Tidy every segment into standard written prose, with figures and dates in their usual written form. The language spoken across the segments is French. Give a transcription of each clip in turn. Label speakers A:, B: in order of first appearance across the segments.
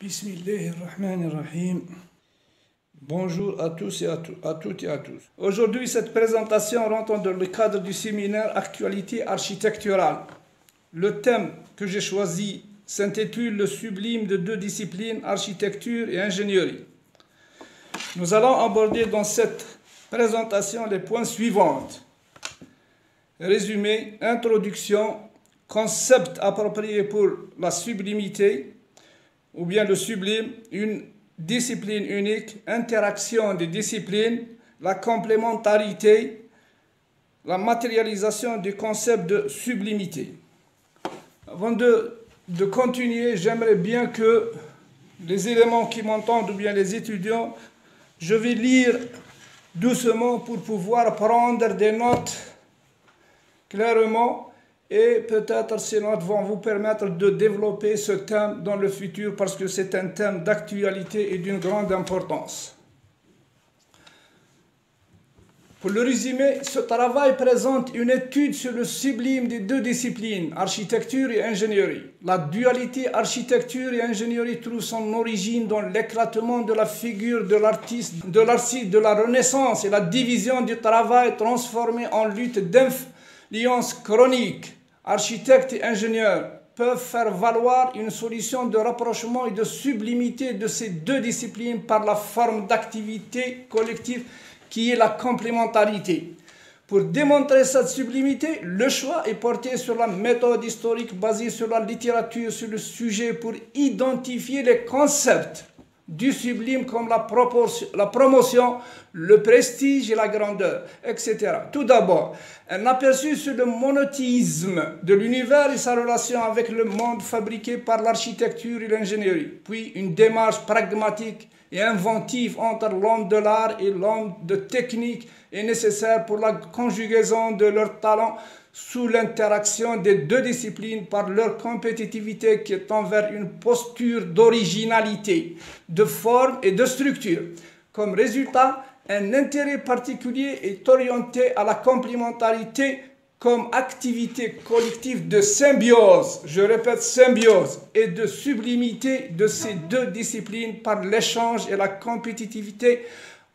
A: Bismillahirrahmanirrahim. Bonjour à tous et à toutes et à tous. Aujourd'hui, cette présentation rentre dans le cadre du séminaire Actualité architecturale. Le thème que j'ai choisi s'intitule Le sublime de deux disciplines, architecture et ingénierie. Nous allons aborder dans cette présentation les points suivants. Résumé, introduction, concept approprié pour la sublimité, ou bien le sublime, une discipline unique, interaction des disciplines, la complémentarité, la matérialisation du concept de sublimité. Avant de continuer, j'aimerais bien que les éléments qui m'entendent, ou bien les étudiants, je vais lire doucement pour pouvoir prendre des notes clairement, et peut-être ces notes vont vous permettre de développer ce thème dans le futur parce que c'est un thème d'actualité et d'une grande importance. Pour le résumer, ce travail présente une étude sur le sublime des deux disciplines, architecture et ingénierie. La dualité architecture et ingénierie trouve son origine dans l'éclatement de la figure de l'artiste de la Renaissance et la division du travail transformé en lutte d'influence chronique. Architectes et ingénieurs peuvent faire valoir une solution de rapprochement et de sublimité de ces deux disciplines par la forme d'activité collective qui est la complémentarité. Pour démontrer cette sublimité, le choix est porté sur la méthode historique basée sur la littérature sur le sujet pour identifier les concepts du sublime comme la promotion, le prestige et la grandeur, etc. Tout d'abord, un aperçu sur le monothéisme de l'univers et sa relation avec le monde fabriqué par l'architecture et l'ingénierie, puis une démarche pragmatique et inventive entre l'homme de l'art et l'homme de technique est nécessaire pour la conjugaison de leurs talents sous l'interaction des deux disciplines par leur compétitivité qui est envers une posture d'originalité, de forme et de structure. Comme résultat, un intérêt particulier est orienté à la complémentarité comme activité collective de symbiose, je répète symbiose, et de sublimité de ces deux disciplines par l'échange et la compétitivité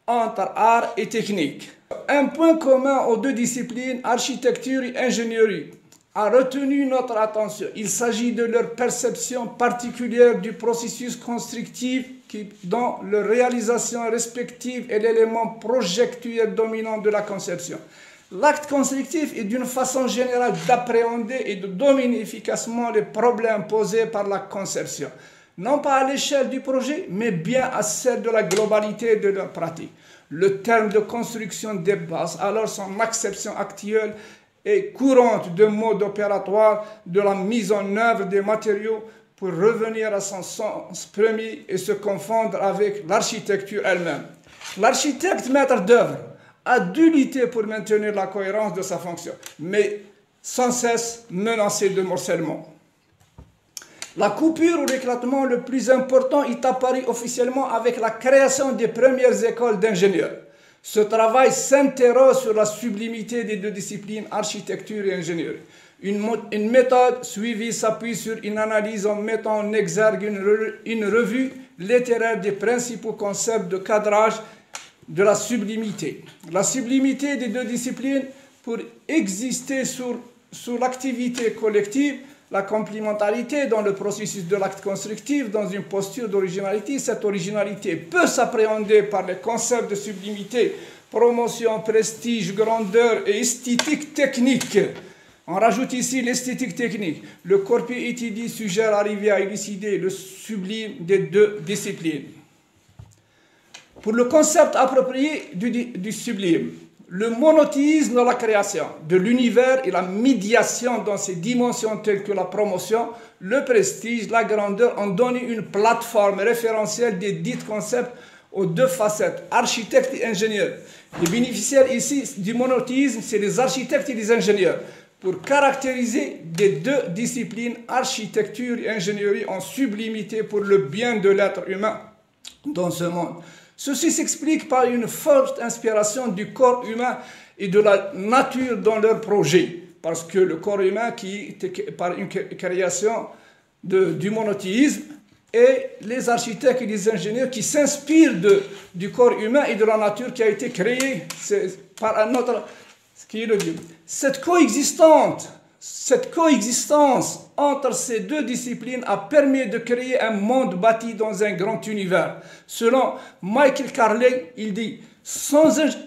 A: entre art et technique. Un point commun aux deux disciplines, architecture et ingénierie, a retenu notre attention. Il s'agit de leur perception particulière du processus constructif qui, dans leur réalisation respective, est l'élément projectuel dominant de la conception. L'acte constructif est d'une façon générale d'appréhender et de dominer efficacement les problèmes posés par la conception. Non pas à l'échelle du projet, mais bien à celle de la globalité de leur pratique. Le terme de construction dépasse alors son acception actuelle et courante de mode opératoire de la mise en œuvre des matériaux pour revenir à son sens premier et se confondre avec l'architecture elle-même. L'architecte maître d'œuvre a dû lutter pour maintenir la cohérence de sa fonction, mais sans cesse menacé de morcellement. La coupure ou l'éclatement le plus important est apparu officiellement avec la création des premières écoles d'ingénieurs. Ce travail s'interroge sur la sublimité des deux disciplines, architecture et ingénierie. Une méthode suivie s'appuie sur une analyse en mettant en exergue une revue littéraire des principaux concepts de cadrage de la sublimité. La sublimité des deux disciplines pour exister sur l'activité collective, la complémentarité dans le processus de l'acte constructif, dans une posture d'originalité. Cette originalité peut s'appréhender par les concepts de sublimité, promotion, prestige, grandeur et esthétique technique. On rajoute ici l'esthétique technique. Le corpus étudié suggère arriver à élucider le sublime des deux disciplines. Pour le concept approprié du sublime, le monothéisme dans la création de l'univers et la médiation dans ses dimensions telles que la promotion, le prestige, la grandeur ont donné une plateforme référentielle des dits concepts aux deux facettes, architectes et ingénieurs. Les bénéficiaires ici du monothéisme, c'est les architectes et les ingénieurs. Pour caractériser les deux disciplines, architecture et ingénierie en sublimité pour le bien de l'être humain dans ce monde. Ceci s'explique par une forte inspiration du corps humain et de la nature dans leur projet. Parce que le corps humain, qui est par une création du monothéisme, et les architectes et les ingénieurs qui s'inspirent du corps humain et de la nature qui a été créée par un autre, qui est le Dieu. Cette coexistence entre ces deux disciplines a permis de créer un monde bâti dans un grand univers. Selon Michael Carley, il dit,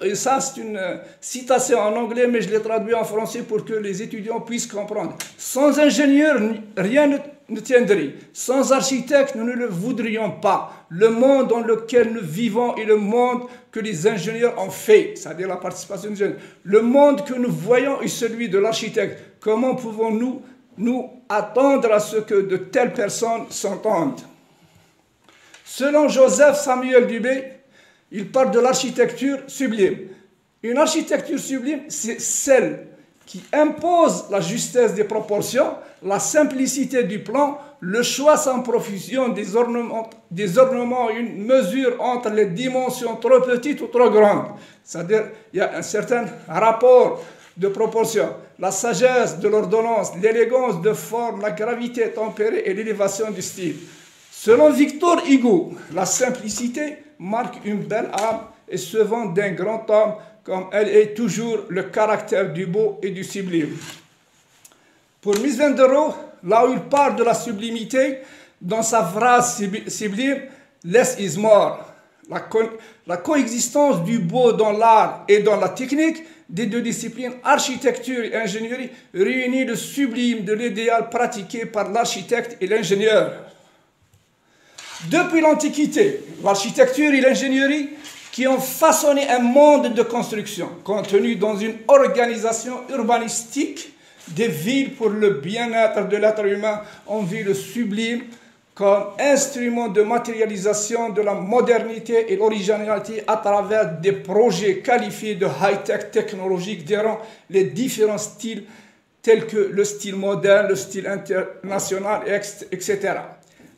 A: et ça c'est une citation en anglais, mais je l'ai traduit en français pour que les étudiants puissent comprendre. Sans ingénieur, rien ne tiendrait. Sans architecte, nous ne le voudrions pas. Le monde dans lequel nous vivons est le monde que les ingénieurs ont fait, c'est-à-dire la participation des ingénieurs. Le monde que nous voyons est celui de l'architecte. Comment pouvons-nous nous attendre à ce que de telles personnes s'entendent? Selon Joseph Samuel Dubé, il parle de l'architecture sublime. Une architecture sublime, c'est celle qui impose la justesse des proportions, la simplicité du plan, le choix sans profusion des ornements, une mesure entre les dimensions trop petites ou trop grandes. C'est-à-dire, il y a un certain rapport de proportion, la sagesse de l'ordonnance, l'élégance de forme, la gravité tempérée et l'élévation du style. Selon Victor Hugo, la simplicité marque une belle âme et se vend d'un grand homme comme elle est toujours le caractère du beau et du sublime. Pour Mies van der Rohe, là où il parle de la sublimité, dans sa phrase sublime, « less is more », la coexistence du beau dans l'art et dans la technique des deux disciplines, architecture et ingénierie, réunit le sublime de l'idéal pratiqué par l'architecte et l'ingénieur. Depuis l'Antiquité, l'architecture et l'ingénierie qui ont façonné un monde de construction contenu dans une organisation urbanistique des villes pour le bien-être de l'être humain ont vu le sublime comme instrument de matérialisation de la modernité et l'originalité à travers des projets qualifiés de high-tech technologique durant les différents styles tels que le style moderne, le style international, etc.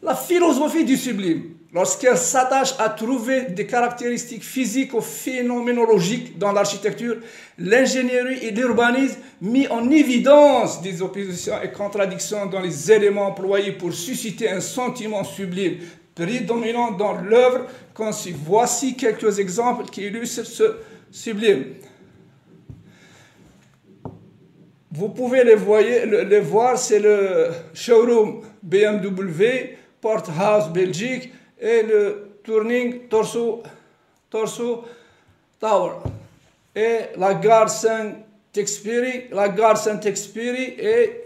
A: La philosophie du sublime, lorsqu'elle s'attache à trouver des caractéristiques physiques ou phénoménologiques dans l'architecture, l'ingénierie et l'urbanisme mis en évidence des oppositions et contradictions dans les éléments employés pour susciter un sentiment sublime prédominant dans l'œuvre conçue. Voici quelques exemples qui illustrent ce sublime. Vous pouvez les voir, c'est le showroom BMW, Porthouse Belgique et le Turning Torso Tower et la gare Saint-Exupéry, et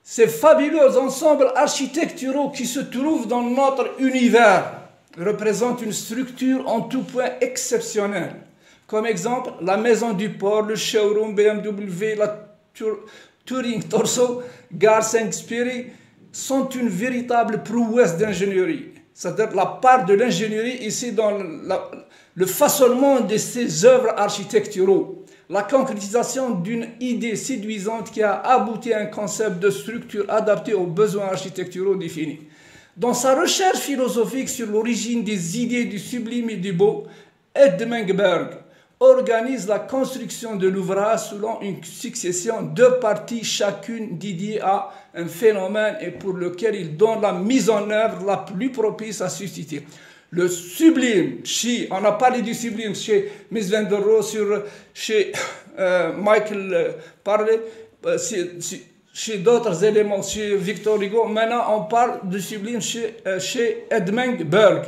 A: ces fabuleux ensembles architecturaux qui se trouvent dans notre univers représentent une structure en tout point exceptionnelle. Comme exemple, la maison du port, le showroom BMW, la Touring Torso, gare Saint-Exupéry sont une véritable prouesse d'ingénierie. C'est-à-dire la part de l'ingénierie ici dans le façonnement de ces œuvres architecturaux, la concrétisation d'une idée séduisante qui a abouti à un concept de structure adapté aux besoins architecturaux définis. Dans sa recherche philosophique sur l'origine des idées du sublime et du beau, Edmund Berg organise la construction de l'ouvrage selon une succession de parties, chacune dédiée à un phénomène et pour lequel il donne la mise en œuvre la plus propice à susciter. Le sublime, on a parlé du sublime chez Mies van der Rohe, chez Michael Parley, chez d'autres éléments, chez Victor Hugo. Maintenant, on parle du sublime chez Edmund Berg.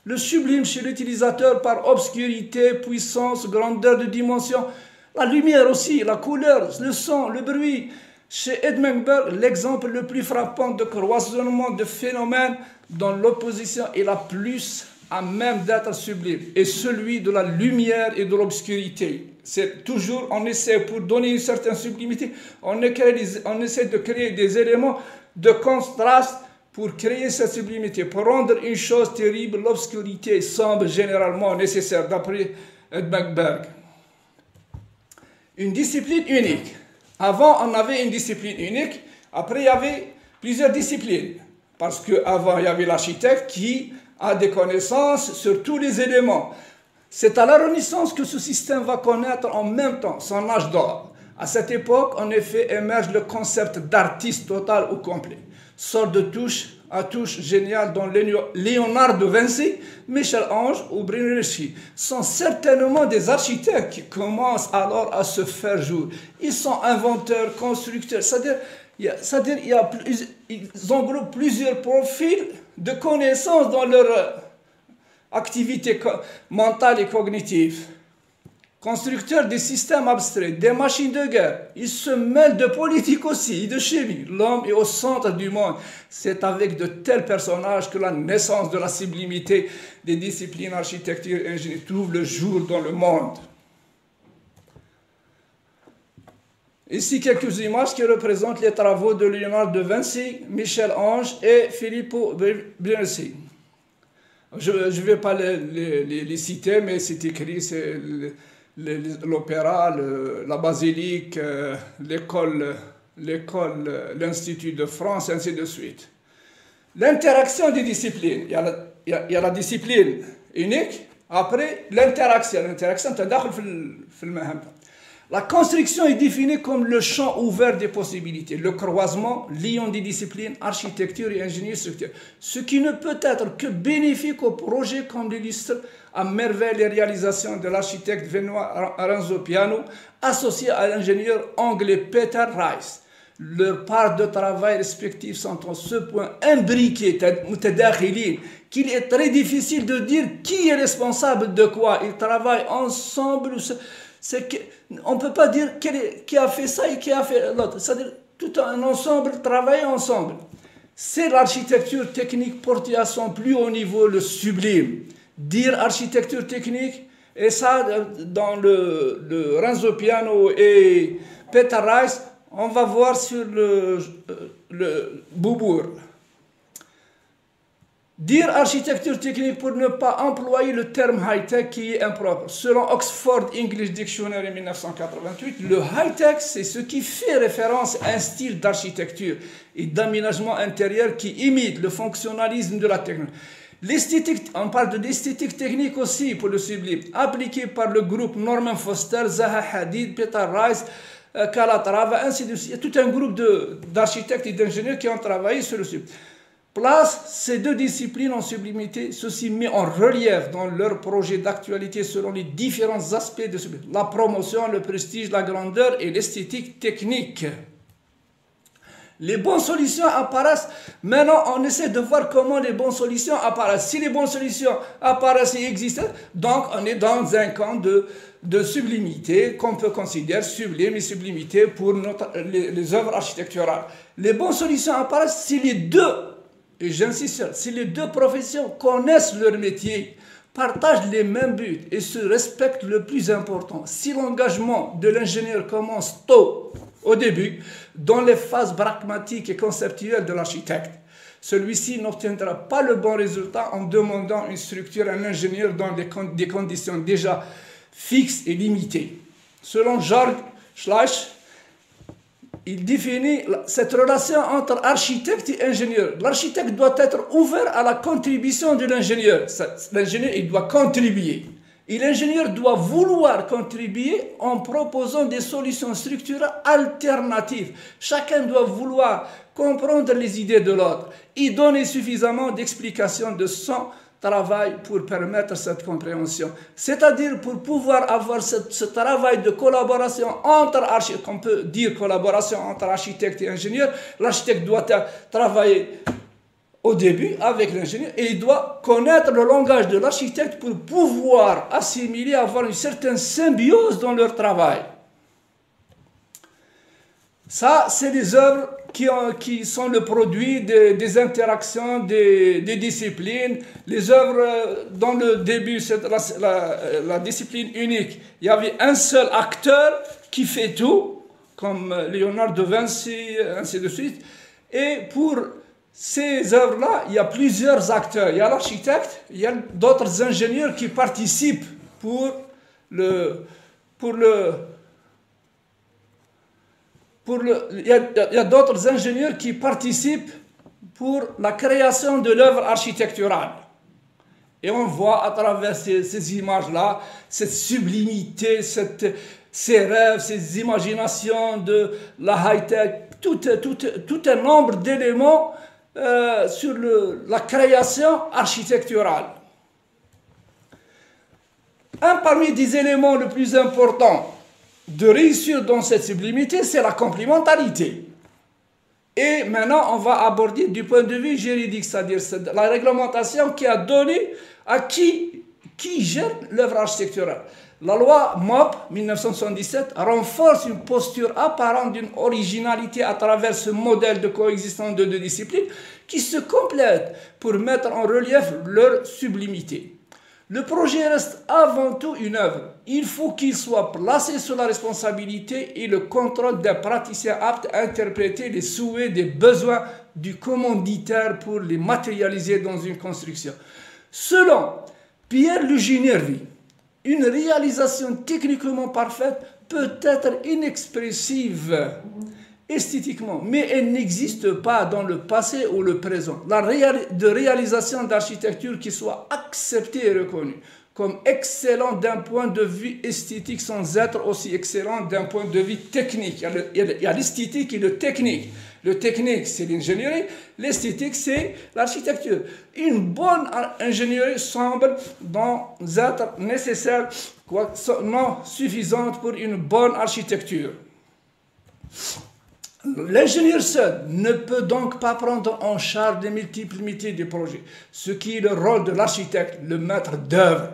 A: Le sublime chez l'utilisateur par obscurité, puissance, grandeur de dimension, la lumière aussi, la couleur, le son, le bruit. Chez Edmund Berg, l'exemple le plus frappant de croisonnement de phénomènes dont l'opposition est la plus à même d'être sublime est celui de la lumière et de l'obscurité. C'est toujours, on essaie pour donner une certaine sublimité, on essaie de créer des éléments de contraste pour créer cette sublimité, pour rendre une chose terrible, l'obscurité semble généralement nécessaire, d'après Edmund Berg. Une discipline unique. Avant, on avait une discipline unique. Après, il y avait plusieurs disciplines. Parce qu'avant, il y avait l'architecte qui a des connaissances sur tous les éléments. C'est à la Renaissance que ce système va connaître en même temps son âge d'or. À cette époque, en effet, émerge le concept d'artiste total ou complet. sorte de touche à touche géniale dont Léonard de Vinci, Michel-Ange ou Brunelleschi sont certainement des architectes qui commencent alors à se faire jour. Ils sont inventeurs, constructeurs, ils englobent plusieurs profils de connaissances dans leur activité mentale et cognitive. Constructeurs des systèmes abstraits, des machines de guerre, ils se mêlent de politique aussi, de chimie. L'homme est au centre du monde. C'est avec de tels personnages que la naissance de la sublimité des disciplines architecture et ingénierie trouve le jour dans le monde. Ici, quelques images qui représentent les travaux de Léonard de Vinci, Michel-Ange et Filippo Brunelleschi. Je ne vais pas les citer, mais c'est écrit, c'est l'opéra, la basilique, l'école, l'Institut de France, ainsi de suite. L'interaction des disciplines. Il y a la discipline unique, après l'interaction. L'interaction, tu as la construction est définie comme le champ ouvert des possibilités, le croisement, liant des disciplines, architecture et ingénierie structurelle, ce qui ne peut être que bénéfique au projet comme l'illustre à merveille les réalisations de l'architecte vénois Renzo Piano, associé à l'ingénieur anglais Peter Rice. Leurs parts de travail respectives sont en ce point imbriquées, qu'il est très difficile de dire qui est responsable de quoi. Ils travaillent ensemble. On ne peut pas dire qui a fait ça et qui a fait l'autre. C'est-à-dire tout un ensemble travaille ensemble. C'est l'architecture technique portée à son plus haut niveau, le sublime. Dire architecture technique, et ça, dans le Renzo Piano et Peter Rice, on va voir sur le Beaubourg. Dire architecture technique pour ne pas employer le terme high-tech qui est impropre. Selon Oxford English Dictionary 1988, le high-tech, c'est ce qui fait référence à un style d'architecture et d'aménagement intérieur qui imite le fonctionnalisme de la technologie. L'esthétique, on parle de l'esthétique technique aussi pour le sublime, appliquée par le groupe Norman Foster, Zaha Hadid, Peter Rice, Calatrava, ainsi de suite. Il y a tout un groupe d'architectes et d'ingénieurs qui ont travaillé sur le sublime. Place ces deux disciplines en sublimité, ceci met en relief dans leur projet d'actualité selon les différents aspects de sublimité. La promotion, le prestige, la grandeur et l'esthétique technique. Les bonnes solutions apparaissent. Maintenant, on essaie de voir comment les bonnes solutions apparaissent. Si les bonnes solutions apparaissent et existent, donc on est dans un camp de sublimité qu'on peut considérer sublime et sublimité pour les œuvres architecturales. Les bonnes solutions apparaissent si les deux, et j'insiste, si les deux professions connaissent leur métier, partagent les mêmes buts et se respectent le plus important. Si l'engagement de l'ingénieur commence tôt, au début, dans les phases pragmatiques et conceptuelles de l'architecte, celui-ci n'obtiendra pas le bon résultat en demandant une structure à un ingénieur dans des conditions déjà fixes et limitées. Selon Georg Schleich, il définit cette relation entre architecte et ingénieur. L'architecte doit être ouvert à la contribution de l'ingénieur. L'ingénieur, il doit contribuer. Et l'ingénieur doit vouloir contribuer en proposant des solutions structurelles alternatives. Chacun doit vouloir comprendre les idées de l'autre et donner suffisamment d'explications de son travail pour permettre cette compréhension. C'est-à-dire pour pouvoir avoir ce travail de collaboration entre architectes, on peut dire collaboration entre architecte et ingénieur, l'architecte doit travailler au début avec l'ingénieur et il doit connaître le langage de l'architecte pour pouvoir assimiler, avoir une certaine symbiose dans leur travail. Ça, c'est des œuvres qui sont le produit des interactions des disciplines. Les œuvres, dans le début, c'est la discipline unique. Il y avait un seul acteur qui fait tout, comme Léonard de Vinci, ainsi de suite. Et pour ces œuvres-là, il y a plusieurs acteurs. Il y a l'architecte, il y a d'autres ingénieurs qui participent il y a d'autres ingénieurs qui participent pour la création de l'œuvre architecturale. Et on voit à travers ces images-là, cette sublimité, ces rêves, ces imaginations de la high-tech, tout un nombre d'éléments sur la création architecturale. Un parmi des éléments les plus importants de réussir dans cette sublimité, c'est la complémentarité. Et maintenant, on va aborder du point de vue juridique, c'est-à-dire la réglementation qui a donné à qui gère l'œuvre architecturale. La loi MOP 1977 renforce une posture apparente d'une originalité à travers ce modèle de coexistence de deux disciplines qui se complètent pour mettre en relief leur sublimité. Le projet reste avant tout une œuvre. Il faut qu'il soit placé sous la responsabilité et le contrôle d'un praticien apte à interpréter les souhaits, des besoins du commanditaire pour les matérialiser dans une construction. Selon Pierre Luigi Nervi, une réalisation techniquement parfaite peut être inexpressive esthétiquement, mais elle n'existe pas dans le passé ou le présent. La réalisation d'architecture qui soit acceptée et reconnue comme excellente d'un point de vue esthétique sans être aussi excellente d'un point de vue technique. Il y a l'esthétique et le technique. Le technique, c'est l'ingénierie. L'esthétique, c'est l'architecture. Une bonne ingénierie semble être nécessaire, non suffisante pour une bonne architecture. L'ingénieur seul ne peut donc pas prendre en charge les multiplicités des projets, ce qui est le rôle de l'architecte, le maître d'œuvre.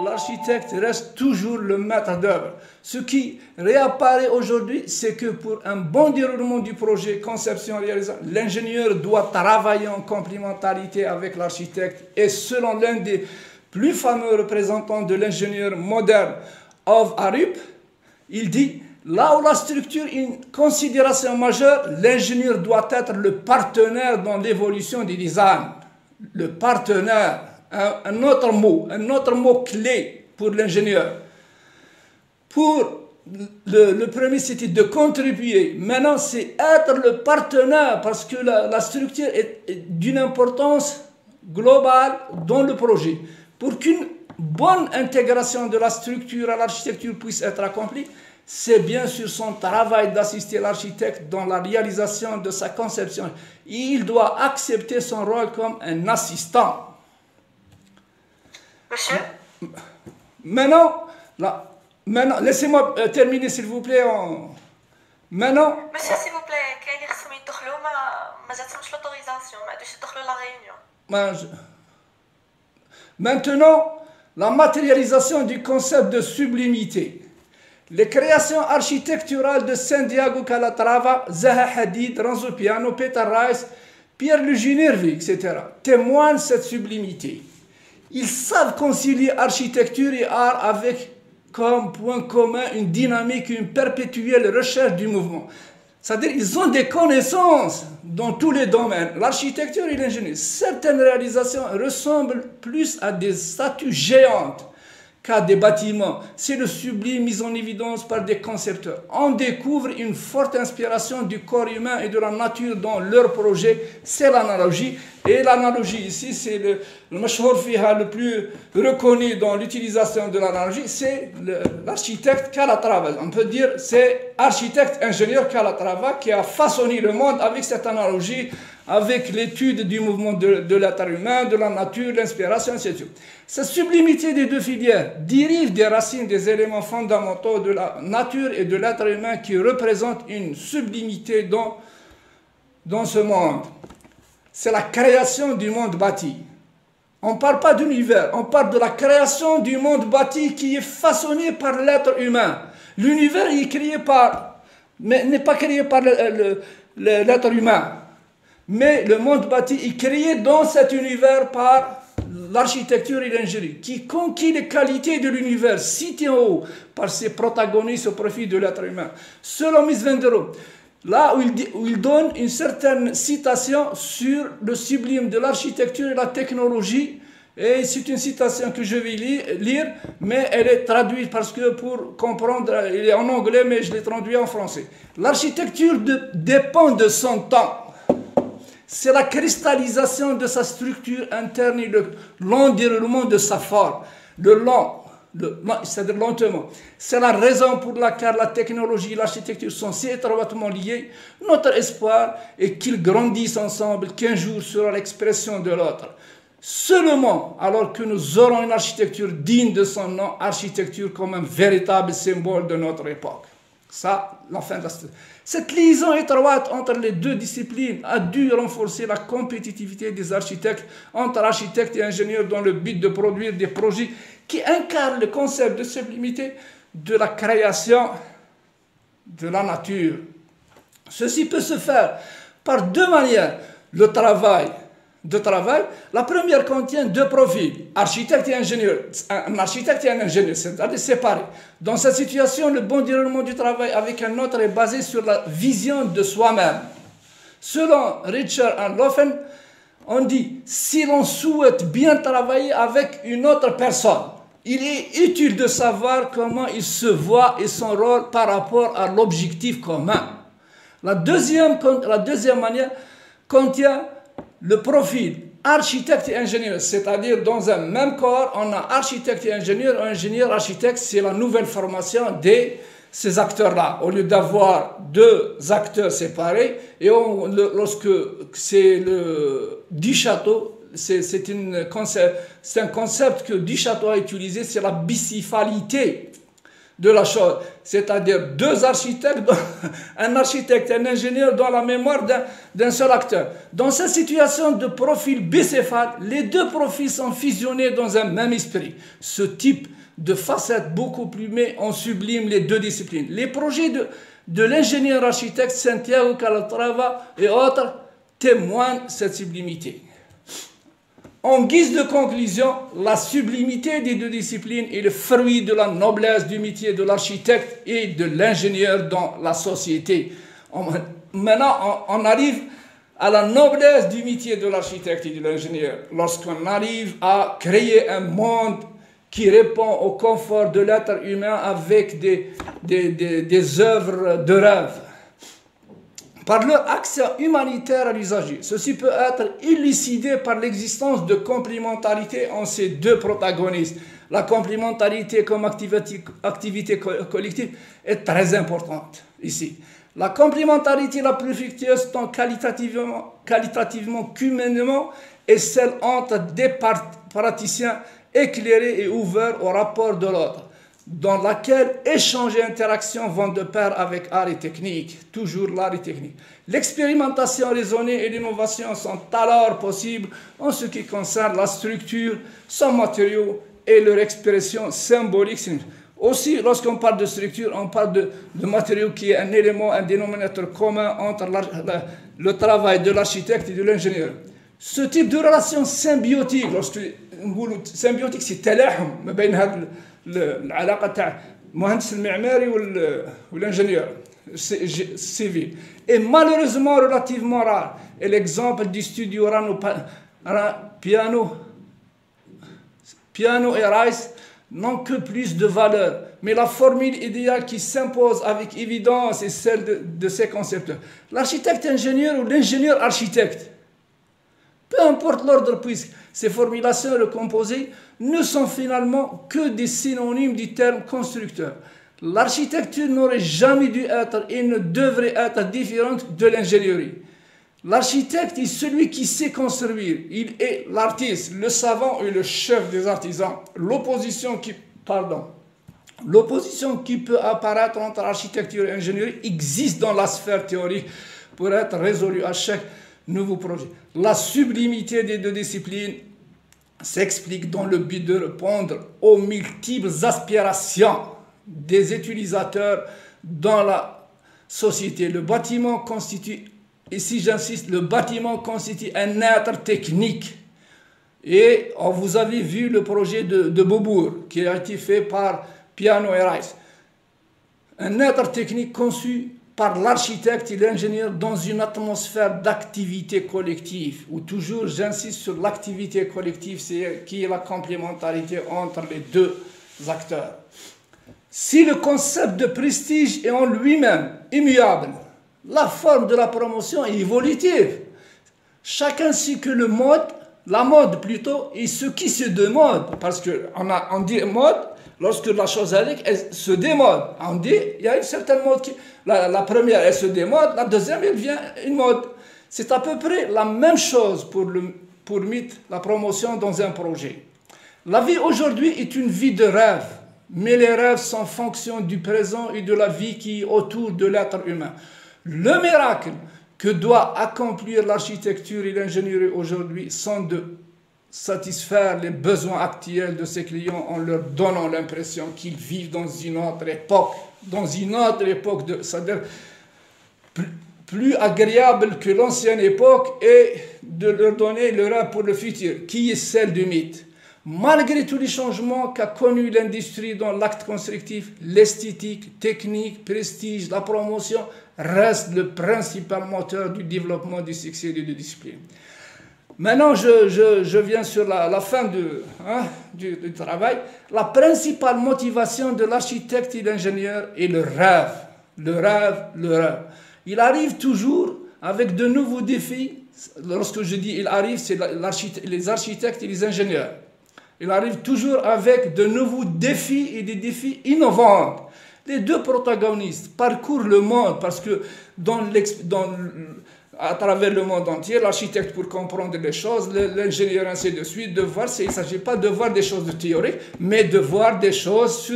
A: L'architecte reste toujours le maître d'œuvre. Ce qui réapparaît aujourd'hui, c'est que pour un bon déroulement du projet, conception, réalisation, l'ingénieur doit travailler en complémentarité avec l'architecte. Et selon l'un des plus fameux représentants de l'ingénieur moderne, Ove Arup, il dit: là où la structure est une considération majeure, l'ingénieur doit être le partenaire dans l'évolution du design. Le partenaire, un autre mot clé pour l'ingénieur. Pour le premier, c'était de contribuer. Maintenant, c'est être le partenaire parce que la structure est d'une importance globale dans le projet. Pour qu'une bonne intégration de la structure à l'architecture puisse être accomplie, c'est bien sûr son travail d'assister l'architecte dans la réalisation de sa conception. Il doit accepter son rôle comme un assistant.
B: Monsieur?
A: Maintenant, laissez-moi terminer s'il vous plaît. Maintenant.
B: Monsieur, s'il vous plaît, كاين اللي خصهم يدخلوا ما جاتهمش l'autorisation, ما عادوش يدخلوا la réunion.
A: Maintenant, la matérialisation du concept de sublimité. Les créations architecturales de Santiago Calatrava, Zaha Hadid, Renzo Piano, Peter Rice, Pierre Luigi Nervi, etc. témoignent cette sublimité. Ils savent concilier architecture et art avec comme point commun une dynamique, une perpétuelle recherche du mouvement. C'est-à-dire qu'ils ont des connaissances dans tous les domaines, l'architecture et l'ingénierie. Certaines réalisations ressemblent plus à des statues géantes qu'à des bâtiments. C'est le sublime mis en évidence par des concepteurs. On découvre une forte inspiration du corps humain et de la nature dans leur projet. C'est l'analogie. Et l'analogie ici, c'est le mashhour fiha le plus reconnu dans l'utilisation de l'analogie, c'est l'architecte Calatrava. On peut dire c'est architecte-ingénieur Calatrava qui a façonné le monde avec cette analogie, avec l'étude du mouvement de l'être humain, de la nature, l'inspiration, etc. Cette sublimité des deux filières dérive des racines des éléments fondamentaux de la nature et de l'être humain qui représentent une sublimité dans ce monde. C'est la création du monde bâti. On ne parle pas d'univers, on parle de la création du monde bâti qui est façonné par l'être humain. L'univers est créé mais n'est pas créé par l'être humain. Mais le monde bâti est créé dans cet univers par l'architecture et l'ingénierie, qui conquit les qualités de l'univers, cité en haut par ses protagonistes au profit de l'être humain. Selon Mies van der Rohe, là où il donne une certaine citation sur le sublime de l'architecture et la technologie, et c'est une citation que je vais lire, mais elle est traduite parce que pour comprendre, elle est en anglais, mais je l'ai traduit en français. L'architecture dépend de son temps. C'est la cristallisation de sa structure interne et le long déroulement de sa forme. Le c'est-à-dire lentement. C'est la raison pour laquelle la technologie et l'architecture sont si étroitement liées. Notre espoir est qu'ils grandissent ensemble, qu'un jour sera l'expression de l'autre. Seulement alors que nous aurons une architecture digne de son nom, architecture comme un véritable symbole de notre époque. Ça, la fin de la... Cette liaison étroite entre les deux disciplines a dû renforcer la compétitivité des architectes entre architectes et ingénieurs dans le but de produire des projets qui incarnent le concept de sublimité de la création de la nature. Ceci peut se faire par deux manières. Le travail. La première contient deux profils, architecte et ingénieur. Un architecte et un ingénieur, c'est-à-dire séparés. Dans cette situation, le bon déroulement du travail avec un autre est basé sur la vision de soi-même. Selon Richard and Loffen, on dit, si l'on souhaite bien travailler avec une autre personne, il est utile de savoir comment il se voit et son rôle par rapport à l'objectif commun. La deuxième manière contient le profil architecte et ingénieur, c'est-à-dire dans un même corps, on a architecte et ingénieur, architecte, c'est la nouvelle formation de ces acteurs-là. Au lieu d'avoir deux acteurs séparés, et lorsque c'est le Duchâteau, c'est un concept que Duchâteau a utilisé, c'est la bicéphalité de la chose, c'est-à-dire deux architectes, un architecte et un ingénieur dans la mémoire d'un seul acteur. Dans cette situation de profil bicéphale, les deux profils sont fusionnés dans un même esprit. Ce type de facette beaucoup plus met en sublime les deux disciplines. Les projets de l'ingénieur architecte Santiago Calatrava et autres témoignent cette sublimité. En guise de conclusion, la sublimité des deux disciplines est le fruit de la noblesse du métier de l'architecte et de l'ingénieur dans la société. Maintenant, on arrive à la noblesse du métier de l'architecte et de l'ingénieur. Lorsqu'on arrive à créer un monde qui répond au confort de l'être humain avec des œuvres de rêve. Par leur accès humanitaire à l'usager. Ceci peut être élucidé par l'existence de complémentarité en ces deux protagonistes. La complémentarité comme activité collective est très importante ici. La complémentarité la plus fructueuse tant qualitativement qu'humainement est celle entre des praticiens éclairés et ouverts au rapport de l'autre, dans laquelle échange et interaction vont de pair avec art et technique, toujours l'art et technique. L'expérimentation raisonnée et l'innovation sont alors possibles en ce qui concerne la structure, son matériau et leur expression symbolique. Aussi, lorsqu'on parle de structure, on parle de matériau qui est un élément, un dénominateur commun entre le travail de l'architecte et de l'ingénieur. Ce type de relation symbiotique, symbiotique, c'est تلاحم ما بين هذا العلاقة تاع المهندس المعماري والingénieur civil est malheureusement relativement rare. Et l'exemple du studio Piano et Rice n'ont que plus de valeur. Mais la formule idéale qui s'impose avec évidence est celle de ces concepteurs. L'architecte-ingénieur ou l'ingénieur-architecte, peu importe l'ordre, puisque ces formulations recomposées ne sont finalement que des synonymes du terme constructeur. L'architecture n'aurait jamais dû être et ne devrait être différente de l'ingénierie. L'architecte est celui qui sait construire. Il est l'artiste, le savant et le chef des artisans. L'opposition qui peut apparaître entre architecture et ingénierie existe dans la sphère théorique pour être résolue à chaque nouveau projet. La sublimité des deux disciplines s'explique dans le but de répondre aux multiples aspirations des utilisateurs dans la société. Le bâtiment constitue, ici j'insiste, le bâtiment constitue un être technique. Et vous avez vu le projet de Beaubourg qui a été fait par Piano et Rice. Un être technique conçu par l'architecte et l'ingénieur dans une atmosphère d'activité collective, où toujours j'insiste sur l'activité collective, qui est la complémentarité entre les deux acteurs. Si le concept de prestige est en lui-même immuable, la forme de la promotion est évolutive. Chacun sait que la mode plutôt, est ce qui se demande, parce qu'on dit mode, Lorsque la chose elle se démode, on dit, il y a une certaine mode qui... La première, elle se démode, la deuxième, elle vient une mode. C'est à peu près la même chose pour mettre la promotion dans un projet. La vie aujourd'hui est une vie de rêve, mais les rêves sont fonction du présent et de la vie qui est autour de l'être humain. Le miracle que doit accomplir l'architecture et l'ingénierie aujourd'hui sont de satisfaire les besoins actuels de ses clients en leur donnant l'impression qu'ils vivent dans une autre époque, c'est-à-dire plus agréable que l'ancienne époque, et de leur donner le rêve pour le futur, qui est celle du mythe. Malgré tous les changements qu'a connus l'industrie dans l'acte constructif, l'esthétique, technique, prestige, la promotion reste le principal moteur du développement du succès des deux disciplines. Maintenant, je viens sur la fin du travail. La principale motivation de l'architecte et l'ingénieur est le rêve. Le rêve, le rêve. Il arrive toujours avec de nouveaux défis. Lorsque je dis il arrive, c'est les architectes et les ingénieurs. Il arrive toujours avec de nouveaux défis et des défis innovants. Les deux protagonistes parcourent le monde parce que à travers le monde entier, l'architecte pour comprendre les choses, l'ingénieur ainsi de suite, il ne s'agit pas de voir des choses de théorique, mais de voir des choses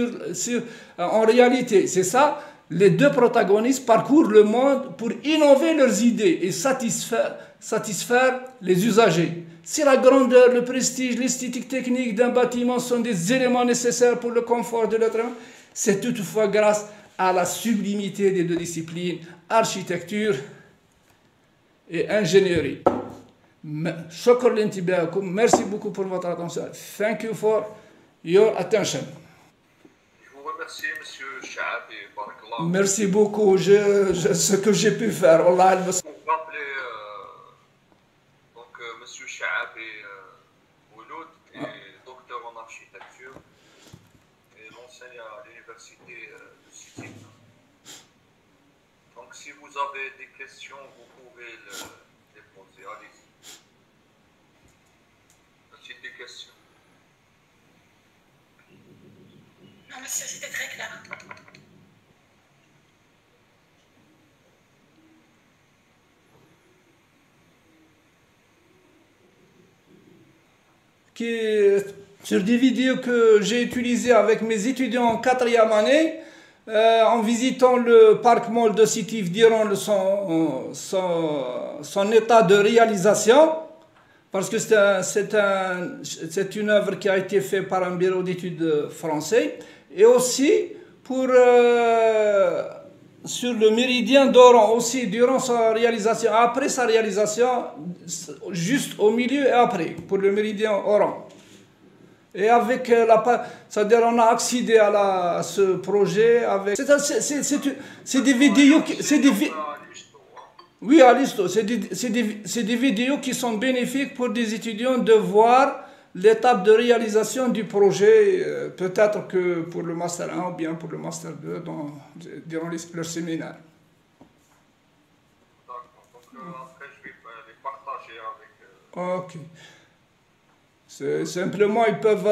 A: en réalité. C'est ça, les deux protagonistes parcourent le monde pour innover leurs idées et satisfaire les usagers. Si la grandeur, le prestige, l'esthétique technique d'un bâtiment sont des éléments nécessaires pour le confort de l'être humain, c'est toutefois grâce à la sublimité des deux disciplines, architecture et ingénierie. Merci beaucoup pour votre attention. Thank you for your attention.
C: Je vous remercie, Monsieur Chab, et barakallah.
A: Merci beaucoup. Ce que j'ai pu faire. Allah
C: Pour rappeler, Monsieur Chab et Mouloud est docteur en architecture et il enseigne à l'université de Sidi. Donc, si vous avez des questions, vous pouvez les poser. Allez-y. As-t-il des questions?
B: Non, monsieur, c'était très clair.
A: Sur des vidéos que j'ai utilisées avec mes étudiants en 4e année, en visitant le parc mall de Sétif durant son état de réalisation, parce que c'est une œuvre qui a été faite par un bureau d'études français, et aussi sur le méridien d'Oran, aussi durant sa réalisation, après sa réalisation, juste au milieu et après, pour le méridien Oran. Et avec c'est-à-dire on a accédé à ce projet avec... C'est des vidéos qui... Oui, à l'histo. C'est des vidéos qui sont bénéfiques pour des étudiants de voir l'étape de réalisation du projet, peut-être que pour le Master 1 ou bien pour le Master 2 durant leur séminaire.
C: D'accord. Donc après, je vais les partager avec...
A: Ok. Simplement, ils peuvent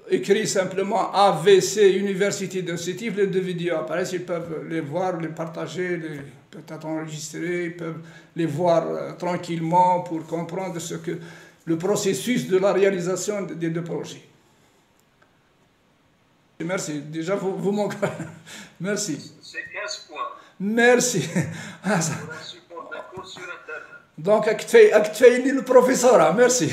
A: écrire simplement AVC, Université de Sétif, les deux vidéos apparaissent, ils peuvent les voir, les partager, peut-être enregistrer, ils peuvent les voir tranquillement pour comprendre le processus de la réalisation des deux projets. Merci. Déjà, vous manquez. Merci.
C: C'est 15 points.
A: Merci.
C: Sur Internet.
A: Donc, actuellement, le professeur, merci.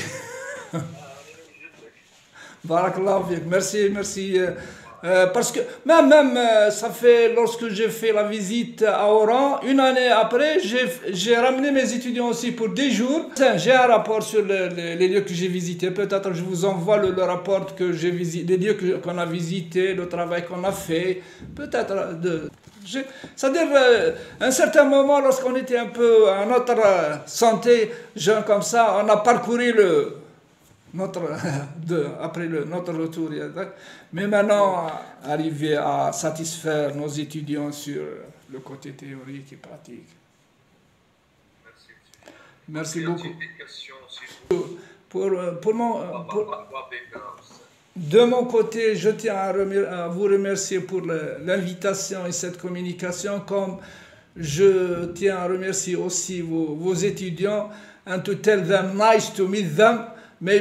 A: Barakallahu fik. Merci. Parce que même ça fait, lorsque j'ai fait la visite à Oran, une année après, j'ai ramené mes étudiants aussi pour 10 jours. J'ai un rapport sur les lieux que j'ai visités. Peut-être je vous envoie le rapport que j'ai visité, les lieux qu'on a visités, le travail qu'on a fait. Peut-être c'est-à-dire, à un certain moment, lorsqu'on était un peu à notre santé, jeune comme ça, on a parcouru notre retour. Mais maintenant, arriver à satisfaire nos étudiants sur le côté théorique et pratique. Merci beaucoup.
C: Des questions aussi
A: Pour De mon côté, je tiens à vous remercier pour l'invitation et cette communication, comme je tiens à remercier aussi vos étudiants, and to tell them nice to meet them. Maybe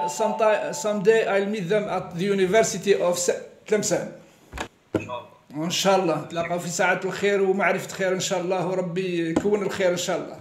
A: someday I'll meet them at the University of Tlemcen.
C: ان شاء الله.
A: ان شاء الله تلاقوا في ساعة الخير ومعرفة خير ان شاء الله، وربي يكون الخير ان شاء الله.